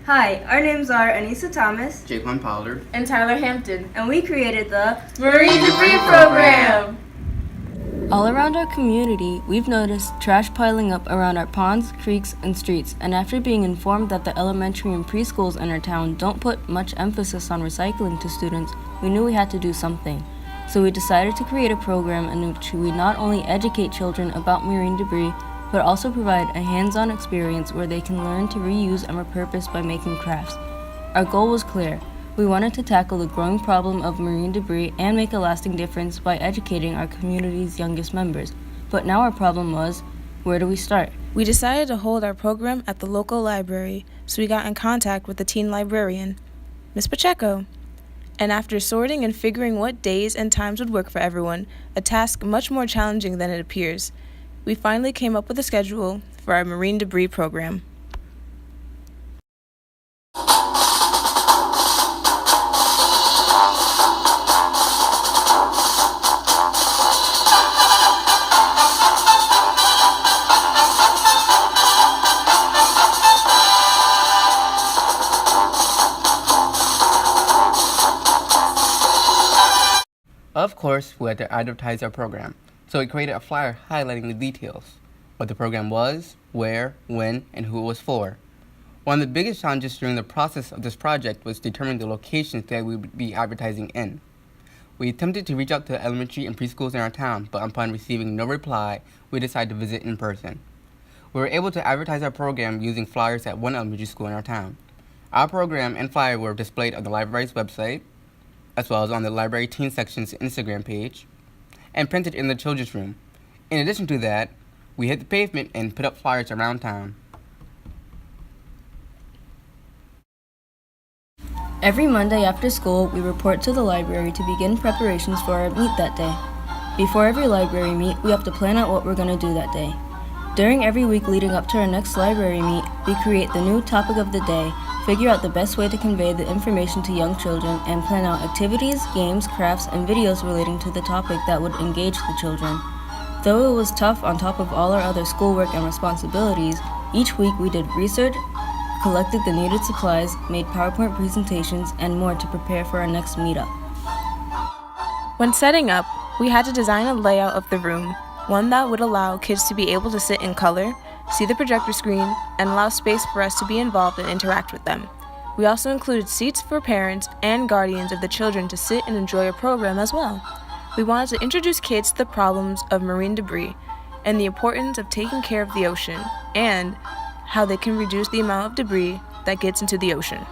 Hi, our names are Anissa Thomas, Jaquan Pollard, and Tyler Hampton, and we created the Marine Debris Program. All around our community, we've noticed trash piling up around our ponds, creeks, and streets, and after being informed that the elementary and preschools in our town don't put much emphasis on recycling to students, we knew we had to do something. So we decided to create a program in which we not only educate children about marine debris, but also provide a hands-on experience where they can learn to reuse and repurpose by making crafts. Our goal was clear. We wanted to tackle the growing problem of marine debris and make a lasting difference by educating our community's youngest members. But now our problem was, where do we start? We decided to hold our program at the local library, so we got in contact with the teen librarian, Ms. Pacheco. And after sorting and figuring what days and times would work for everyone, a task much more challenging than it appears, we finally came up with a schedule for our marine debris program. Of course, we had to advertise our program, so we created a flyer highlighting the details, what the program was, where, when, and who it was for. One of the biggest challenges during the process of this project was determining the locations that we would be advertising in. We attempted to reach out to elementary and preschools in our town, but upon receiving no reply, we decided to visit in person. We were able to advertise our program using flyers at one elementary school in our town. Our program and flyer were displayed on the library's website, as well as on the library teen section's Instagram page, and printed in the children's room. In addition to that, we hit the pavement and put up flyers around town. Every Monday after school, we report to the library to begin preparations for our meet that day. Before every library meet, we have to plan out what we're going to do that day. During every week leading up to our next library meet, we create the new topic of the day, figure out the best way to convey the information to young children, and plan out activities, games, crafts, and videos relating to the topic that would engage the children. Though it was tough on top of all our other schoolwork and responsibilities, each week we did research, collected the needed supplies, made PowerPoint presentations, and more to prepare for our next meetup. When setting up, we had to design a layout of the room, one that would allow kids to be able to sit in color, see the projector screen, and allow space for us to be involved and interact with them. We also included seats for parents and guardians of the children to sit and enjoy a program as well. We wanted to introduce kids to the problems of marine debris and the importance of taking care of the ocean and how they can reduce the amount of debris that gets into the ocean.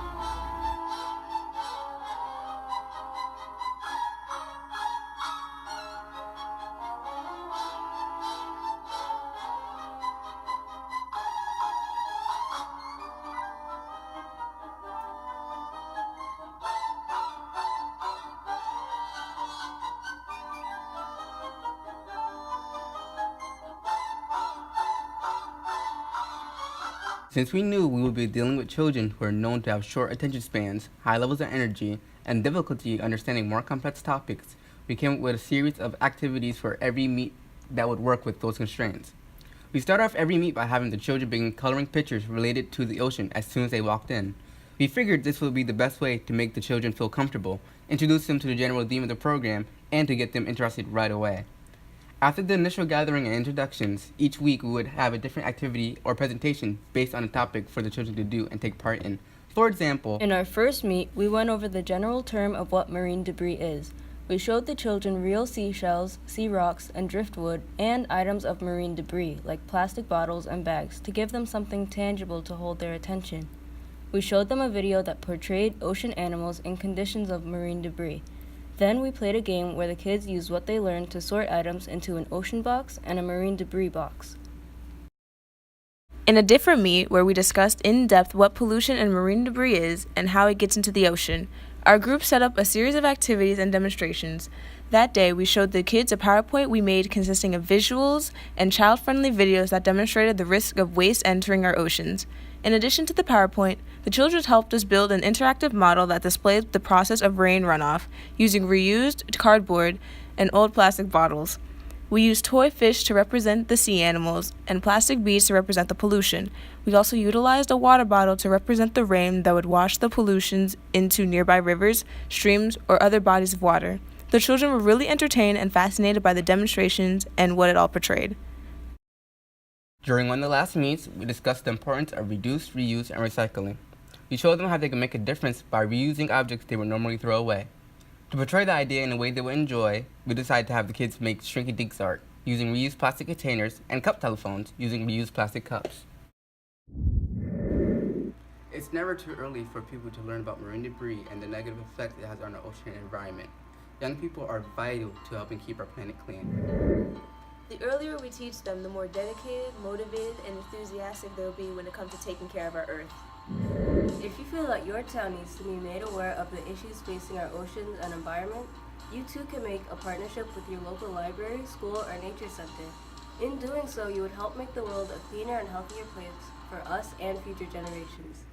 Since we knew we would be dealing with children who are known to have short attention spans, high levels of energy, and difficulty understanding more complex topics, we came up with a series of activities for every meet that would work with those constraints. We start off every meet by having the children begin coloring pictures related to the ocean as soon as they walked in. We figured this would be the best way to make the children feel comfortable, introduce them to the general theme of the program, and to get them interested right away. After the initial gathering and introductions, each week we would have a different activity or presentation based on a topic for the children to do and take part in. For example, in our first meet, we went over the general term of what marine debris is. We showed the children real seashells, sea rocks, and driftwood, and items of marine debris, like plastic bottles and bags, to give them something tangible to hold their attention. We showed them a video that portrayed ocean animals in conditions of marine debris. Then we played a game where the kids used what they learned to sort items into an ocean box and a marine debris box. In a different meet where we discussed in depth what pollution and marine debris is and how it gets into the ocean, our group set up a series of activities and demonstrations. That day, we showed the kids a PowerPoint we made consisting of visuals and child-friendly videos that demonstrated the risk of waste entering our oceans. In addition to the PowerPoint, the children helped us build an interactive model that displayed the process of rain runoff using reused cardboard and old plastic bottles. We used toy fish to represent the sea animals and plastic beads to represent the pollution. We also utilized a water bottle to represent the rain that would wash the pollutions into nearby rivers, streams, or other bodies of water. The children were really entertained and fascinated by the demonstrations and what it all portrayed. During one of the last meets, we discussed the importance of reduce, reuse, and recycling. We showed them how they can make a difference by reusing objects they would normally throw away. To portray the idea in a way they would enjoy, we decided to have the kids make Shrinky Dinks art using reused plastic containers and cup telephones using reused plastic cups. It's never too early for people to learn about marine debris and the negative effect it has on our ocean environment. Young people are vital to helping keep our planet clean. The earlier we teach them, the more dedicated, motivated, and enthusiastic they'll be when it comes to taking care of our Earth. If you feel that your town needs to be made aware of the issues facing our oceans and environment, you too can make a partnership with your local library, school, or nature center. In doing so, you would help make the world a cleaner and healthier place for us and future generations.